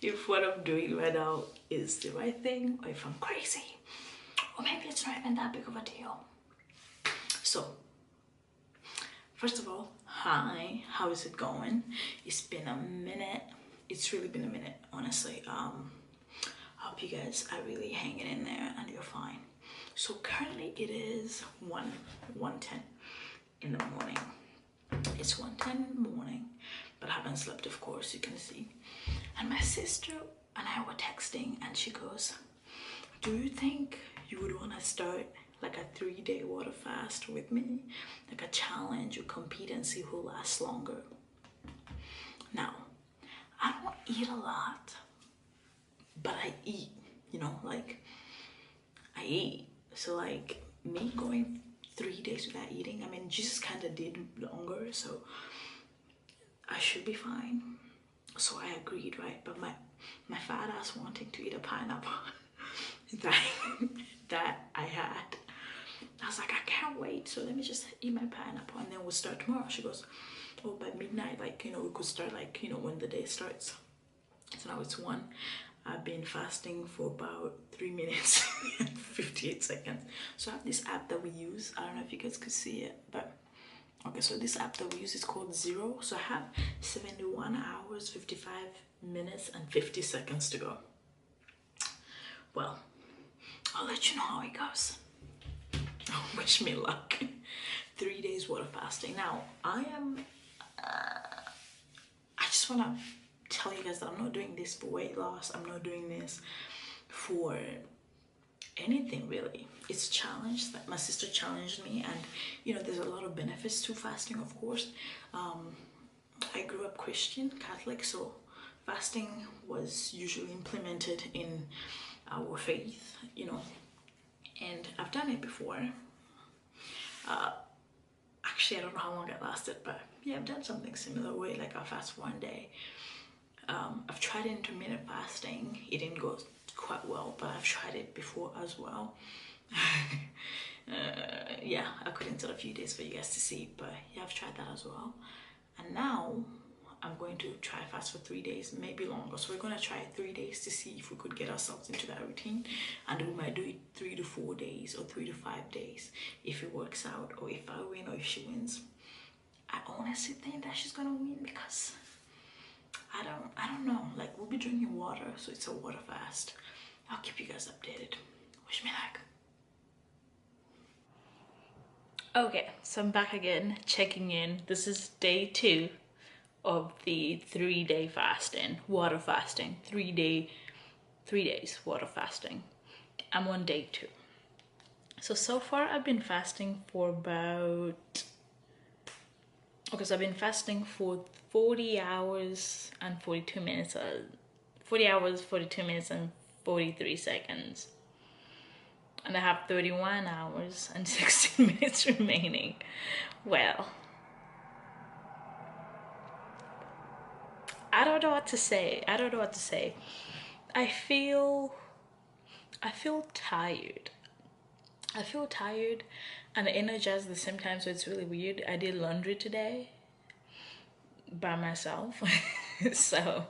if what I'm doing right now is the right thing, or if I'm crazy, or maybe it's not even that big of a deal. So first of all, hi, how is it going? It's been a minute. It's really been a minute, honestly. I hope you guys are really hanging in there and you're fine. So currently it is 1:10 in the morning. It's 1:10 in the morning, but I haven't slept, of course, you can see. And my sister and I were texting and she goes, do you think you would want to start like a 3-day water fast with me? Like a challenge or compete and see who lasts longer. Now, I don't eat a lot, but I eat, you know, like I eat. So like me going 3 days without eating, I mean, Jesus kind of did longer, so I should be fine. So I agreed, right? But my fat ass wanting to eat a pineapple that I had, I was like, I can't wait, so let me just eat my pineapple and then we'll start tomorrow. She goes, oh, by midnight, like, you know, we could start like, you know, when the day starts. So now it's 1. I've been fasting for about 3 minutes and 58 seconds. So I have this app that we use. I don't know if you guys could see it, but okay, so this app that we use is called Zero. So I have 71 hours, 55 minutes and 50 seconds to go. Well, I'll let you know how it goes. Wish me luck. 3 days water fasting. Now I just want to tell you guys that I'm not doing this for weight loss. I'm not doing this for anything really. It's a challenge that my sister challenged me, and you know, there's a lot of benefits to fasting, of course. I grew up Christian Catholic, so fasting was usually implemented in our faith, you know, and I've done it before. Actually, I don't know how long it lasted, but yeah, I've done something similar way, like I'll fast 1 day. I've tried intermittent fasting. It didn't go quite well, but I've tried it before as well. Yeah, I could insert a few days for you guys to see, but yeah, I've tried that as well. And now I'm going to try fast for 3 days, maybe longer. So we're going to try 3 days to see if we could get ourselves into that routine, and we might do it 3 to 4 days or 3 to 5 days if it works out, or if I win or if she wins. I honestly think that she's gonna win because I don't know, like we'll be drinking water, so it's a water fast. I'll keep you guys updated. Wish me luck. Okay, so I'm back again, checking in. This is day 2 of the 3-day fasting, water fasting. 3 days water fasting. I'm on day 2. So far I've been fasting for about, okay, so I've been fasting for 40 hours and 42 minutes, 40 hours, 42 minutes and 43 seconds. And I have 31 hours and 16 minutes remaining. Well, I don't know what to say. I don't know what to say. I feel tired. I feel tired and energized at the same time, so it's really weird. I did laundry today by myself. So,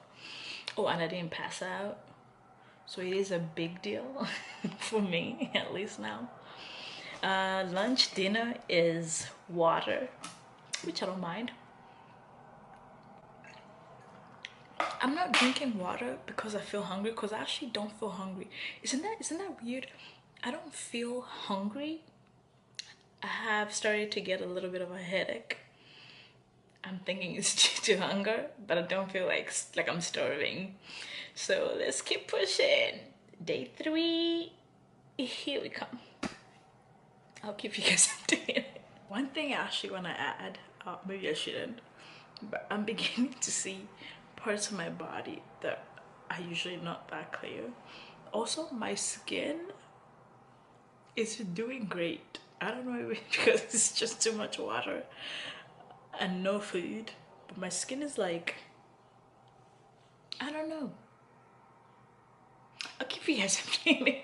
oh, and I didn't pass out. So it is a big deal for me, at least now. Lunch, dinner is water, which I don't mind. I'm not drinking water because I feel hungry, because I actually don't feel hungry. Isn't that weird? I don't feel hungry. I have started to get a little bit of a headache. I'm thinking it's due to hunger, but I don't feel like I'm starving. So let's keep pushing. Day 3, here we come. I'll keep you guys updated. One thing I actually want to add, maybe I shouldn't, but I'm beginning to see parts of my body that are usually not that clear. Also, my skin is doing great. I don't know if it's because it's just too much water and no food, but my skin is like, I don't know. I'll keep you guys updated.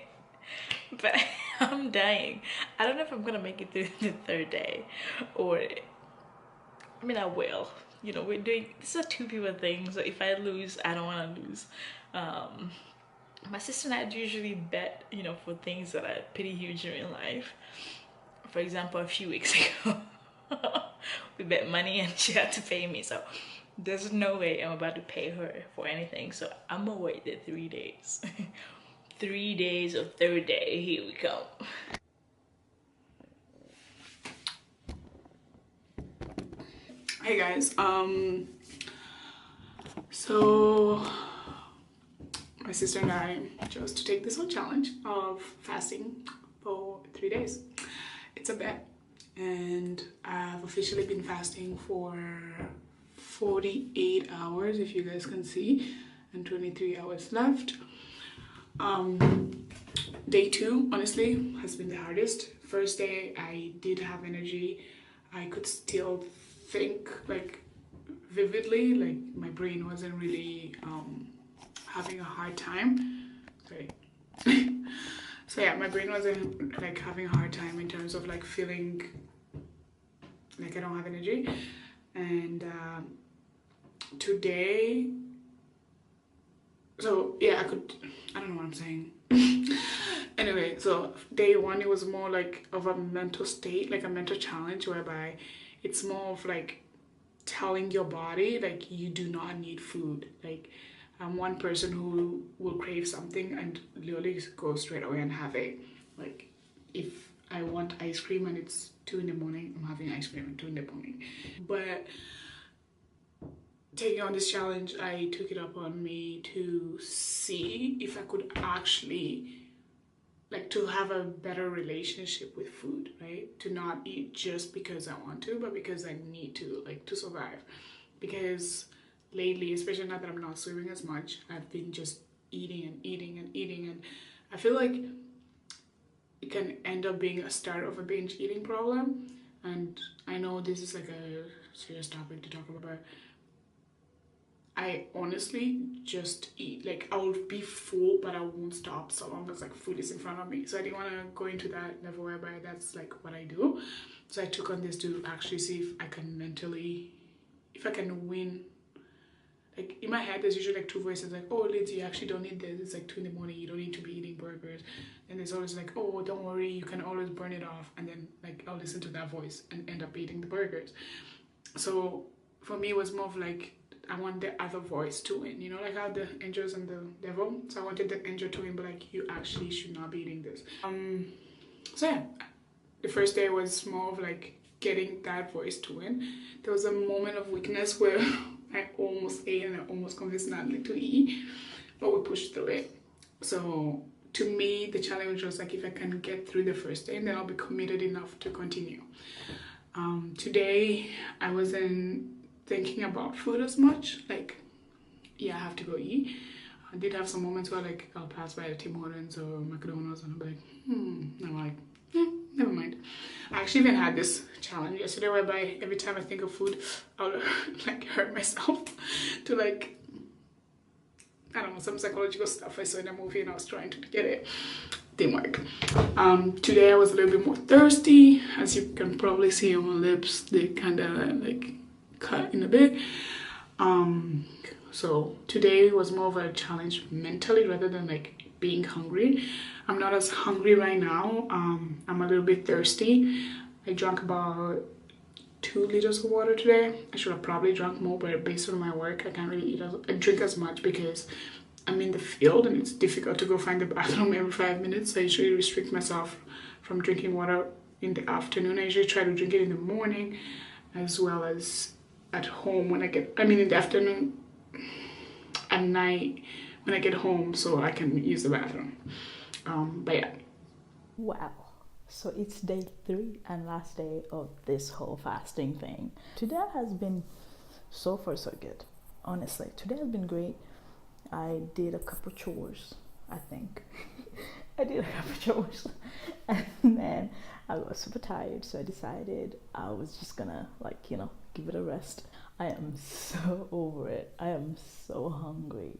But I'm dying. I don't know if I'm gonna make it through the 3rd day, or I mean I will, you know, we're doing, this is a two people thing, so if I lose, I don't want to lose. My sister and I usually bet, you know, for things that are pretty huge in real life. For example, a few weeks ago, we bet money and she had to pay me. So there's no way I'm about to pay her for anything. So I'm gonna wait the 3 days. 3 days of third day, here we come. Hey guys, so my sister and I chose to take this whole challenge of fasting for 3 days. It's a bet, and I've officially been fasting for 48 hours, if you guys can see, and 23 hours left. Day 2, honestly, has been the hardest. First day, I did have energy. I could still think like vividly, like my brain wasn't really having a hard time. Sorry. So yeah, my brain wasn't like having a hard time in terms of like feeling like I don't have energy. And today, so yeah, I don't know what I'm saying. Anyway, so day 1, it was more like of a mental state, like a mental challenge, whereby it's more of like telling your body like you do not need food. Like I'm one person who will crave something and literally go straight away and have it. Like if I want ice cream and it's 2 in the morning, I'm having ice cream at 2 in the morning. But taking on this challenge, I took it up on me to see if I could actually like to have a better relationship with food, right? To not eat just because I want to, but because I need to, like to survive. Because lately, especially now that I'm not swimming as much, I've been just eating and eating and eating, and I feel like it can end up being a start of a binge eating problem. And I know this is like a serious topic to talk about, but I honestly just eat. Like I'll be full, but I won't stop so long as like food is in front of me. So I didn't want to go into that level whereby that's like what I do. So I took on this to actually see if I can mentally, if I can win. Like in my head, there's usually like two voices like, oh, Liz, you actually don't need this. It's like 2 in the morning. You don't need to be eating burgers. And there's always like, oh, don't worry. You can always burn it off. And then like I'll listen to that voice and end up eating the burgers. So for me, it was more of like, I want the other voice to win, you know, like how the angels and the devil. So I wanted the angel to win, but like you actually should not be eating this. So yeah, the first day was more of like getting that voice to win. There was a moment of weakness where I almost ate and I almost convinced Natalie to eat, but we pushed through it. So to me, the challenge was like if I can get through the first day, then I'll be committed enough to continue. Today I wasn't thinking about food as much. Like, yeah, I have to go eat. I did have some moments where like I'll pass by the Tim Hortons or McDonald's and I'll be like, and I'm like, never mind. I actually even had this challenge yesterday whereby every time I think of food, I'll like hurt myself to like, I don't know, some psychological stuff I saw in a movie and I was trying to get it. Didn't work. Today I was a little bit more thirsty. As you can probably see on my lips, they kind of like cut in a bit. So today was more of a challenge mentally rather than like being hungry. I'm not as hungry right now. I'm a little bit thirsty. I drank about 2 liters of water today. I should have probably drunk more, but based on my work, I can't really drink as much because I'm in the field and it's difficult to go find the bathroom every 5 minutes. So I usually restrict myself from drinking water in the afternoon. I usually try to drink it in the morning as well as at home when I get, I mean in the afternoon, at night when I get home so I can use the bathroom. But yeah. Wow. So it's day 3 and last day of this whole fasting thing. Today has been so far so good. Honestly, today has been great. I did a couple chores, I think. I did a couple chores. And then I was super tired, so I decided I was just gonna like, you know, give it a rest. I am so over it. I am so hungry.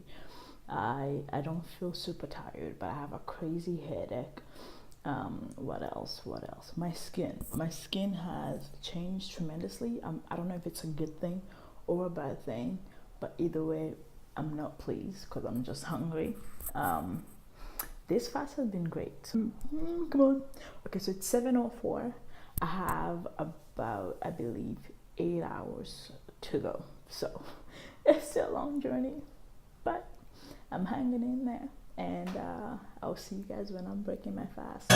I don't feel super tired, but I have a crazy headache. What else? My skin has changed tremendously. I don't know if it's a good thing or a bad thing, but either way, I'm not pleased because I'm just hungry. This fast has been great. Come on. Okay, so it's 7:04. I have about, I believe, 8 hours to go. So it's still a long journey, but I'm hanging in there. And I'll see you guys when I'm breaking my fast.